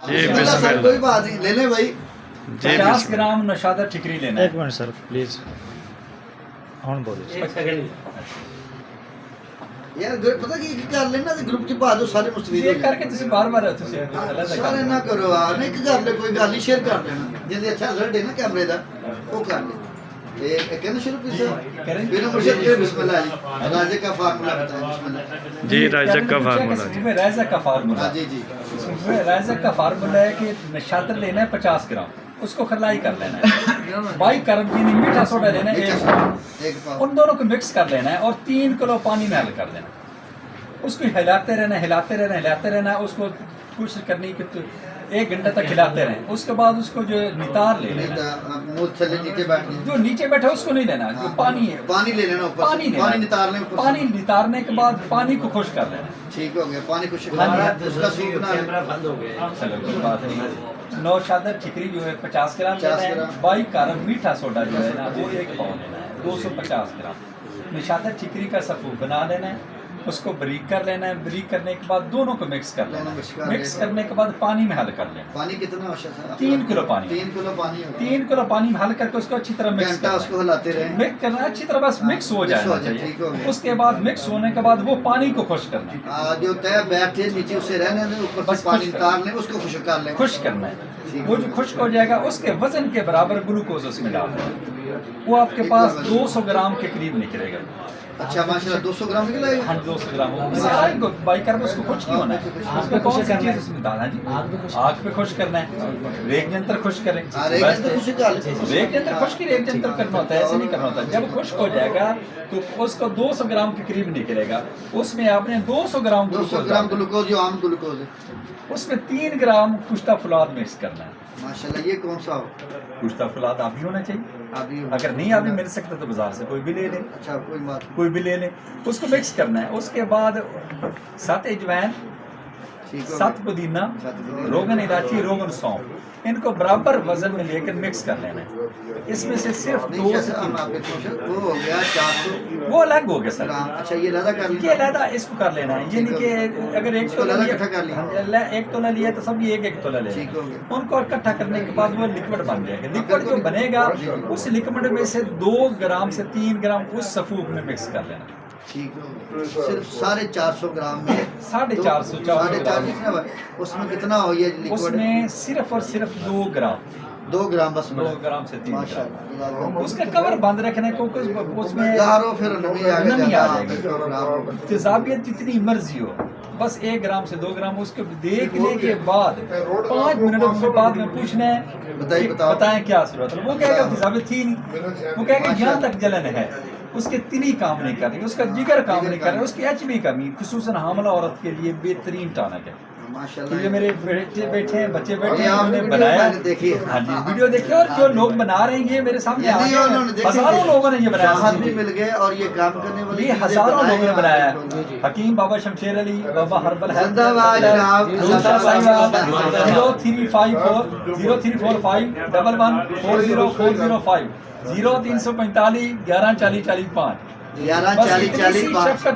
जी sir बिस्मिल्लाह। कोई बात नहीं, ले लें भाई। जी 50 बिस्मिल्लाह। ग्राम नशादा ठिकरी लेना है। एक मिनट सर प्लीज ਹੁਣ ਬੋਲੋ यार पता की कर लेना ते ग्रुप च पा दो सारे मुस्तफीद ये हो करके ਤੁਸੀਂ ਬਾਰ-ਬਾਰ ਤੁਸੀਂ जाए। सारे ना करो यार, नहीं कर ले कोई गल नहीं, शेयर कर लेना जिंदे अच्छा रिजल्ट है ना कैमरे दा वो कर ले। ये कहना शुरू कीजिए करें। फिर मुर्शिद के बिस्मिल्लाह जी, राजे का फार्मूला बताएं बिस्मिल्लाह। जी राइजक का फार्मूला जी। सुबह राइजक का फार्मूला हाँ जी जी सुबह राइजक का फार्मूला है कि नशातर लेना है 50 ग्राम, उसको खरलाई कर लेना है। बाई करबीनी मीठा सोडा लेना है एक पाव उन दोनों को मिक्स कर लेना है और 3 किलो पानी में हल कर देना। उसको हिलाते रहना हिलाते रहना हिलाते रहना, उसको कोशिश करनी कि 1 घंटे तक हिलाते रहें। उसके बाद उसको जो नितार ले लेना, मुंह थले नीचे बैठ गए। जो नीचे बैठा है उसको नहीं लेना, जो पानी है पानी ले लेना ऊपर पानी से, लेना। पानी नितार लें ऊपर से। पानी नितारने के बाद पानी को खुश कर लेना। ठीक हो गया, पानी को हाँ शुक्र उसका सूप बना लें। चलो कोई बात नहीं। नौशादा ठिकरी जो है 50 ग्राम 50 लेना है। ग्राम। बाई कारब मीठा सोडा जो है ना वो 1 पाव लेना है, 250 ग्राम। नौशादा ठिकरी का सफ़ूफ बना लेना है, उसको बरीक कर लेना है। बरीक करने के बाद दोनों को मिक्स कर लेना दोनों मिक्स कर है। मिक्स लेना। करने के बाद पानी में हल कर लेना। पानी कितना आवश्यक है? 3 किलो पानी। 3 किलो पानी होगा। 3 किलो पानी में हल करके उसको अच्छी तरह मिक्स घंटा करना उसको है। हिलाते रहे। मिक्स करना है, अच्छी तरह बस हाँ, मिक्स हो मिक्स जाना हो जाए, ठीक हो चाहिए। गया। उसके बाद मिक्स होने के बाद वो पानी को खुश करना है। जो तय बैठे नीचे उसे रहने दें, ऊपर बस से पानी खुश निकाल लें, उसको खुश्क कर लें। खुश करना है। ठीक वो है। जो खुश्क हो जाएगा उसके वजन के बराबर ग्लूकोज उसमें डालना है। वो आपके पास 200 ग्राम के करीब निकलेगा। अच्छा माशाल्लाह 200 ग्राम निकलेगा। हाँ 200 ग्राम सारा ही बाई कर उसको खुश क्यों होना है? उसमें कौन सी चीज़ उसमें डालना है जी? आग पे खुश करना है, रेग यंत्र खुश करें। हाँ, रेग यंत्र खुश कर लें। रेग यंत्र खुश की रेग यंत्र करना होता है, ऐसे नहीं करना होता। जब खुश्क हो जाएगा तो उसको 200 ग्राम के करीब निकलेगा। उसमें आपने 200 ग्राम 200 ग्राम ग्लूकोज जो आम ग्लूकोज है। उसमें 3 ग्राम कुश्ता फुलाद मिक्स करना है। माशाल्लाह ये कौन सा हो? कुश्ता फुलाद आप भी होना चाहिए। अभी अगर नहीं अभी मिल सकता तो बाजार से कोई भी ले लें। अच्छा कोई बात नहीं। कोई भी ले लें, उसको मिक्स करना है। उसके बाद 7 अजवाइन, ठीक हो 7 पुदीना, 7 पुदीना। रोगन इलायची, रोगन सौंफ, इनको बराबर वजन में लेकर मिक्स कर लेना है। इसमें से सिर्फ नहीं 2 जैसे हम आपके क्वेश्चन वो हो गया 400 वो अलग हो गया सर। ग्राम। अच्छा ये लदा कर ये लिया। अलहदा इसको कर लेना है। ये नहीं कि अगर एक इसको तोला अलग लिया इकट्ठा कर लिया। हाँ, एक तोला लिया तो सब ये एक तोला ले ठीक हो गया। उनको इकट्ठा करने के बाद वो लिक्विड बन जाएगा। लिक्विड जो बनेगा उस लिक्विड में से 2 ग्राम से 3 ग्राम उस सफूफ में मिक्स कर लेना। ठीक हो गया। सिर्फ 450 ग्राम में 450 450 कितना हुआ? उसमें कितना हो ये लिक्विड? उसमें सिर्फ और सिर्फ 2 ग्राम 2 ग्राम बस 2 ग्राम से 3 ग्राम। माशाल्लाह। उसका कवर बंद रखना है क्योंकि उसमें गारो फिर नमी आ गई। नमी आ जाएगी। तेजाबियत जितनी मर्जी हो, बस 1 ग्राम से 2 ग्राम उसको देखने के बाद 5 मिनट के बाद में पूछना है बताएं क्या सूरत है। वो कहेगा तेजाबियत थी नहीं, वो कहेगा यहाँ तक जलन है, उसके तिनी काम नहीं कर रही, उसका जिगर काम नहीं कर रहा, उसकी एचबी कमी, खुसूसन हामला औरत के लिए बेहतरीन टॉनिक है। तो माशाल्लाह ये मेरे बेटे बैठे हैं, बच्चे बैठे हैं, ये आपने उन्होंने वीडियो बनाया। मैंने देखी है। हाँ जी वीडियो देखिए, और जो लोग बना रहे हैं ये मेरे सामने आ नहीं, गए उन्होंने हैं। देखी हजारों थी। लोगों ने ये बनाया राहत भी है। मिल गए और ये काम करने वाले ये चीजें हजारों बनाए लोगों ने हैं बनाया आपने। है। हकीम बाबा शमशेर अली, बाबा हर्बल है, जिंदाबाद जनाब। 0354 0345 11 405 0345 11 40 45 11 40 40 बस इतनी सी 5। शफकत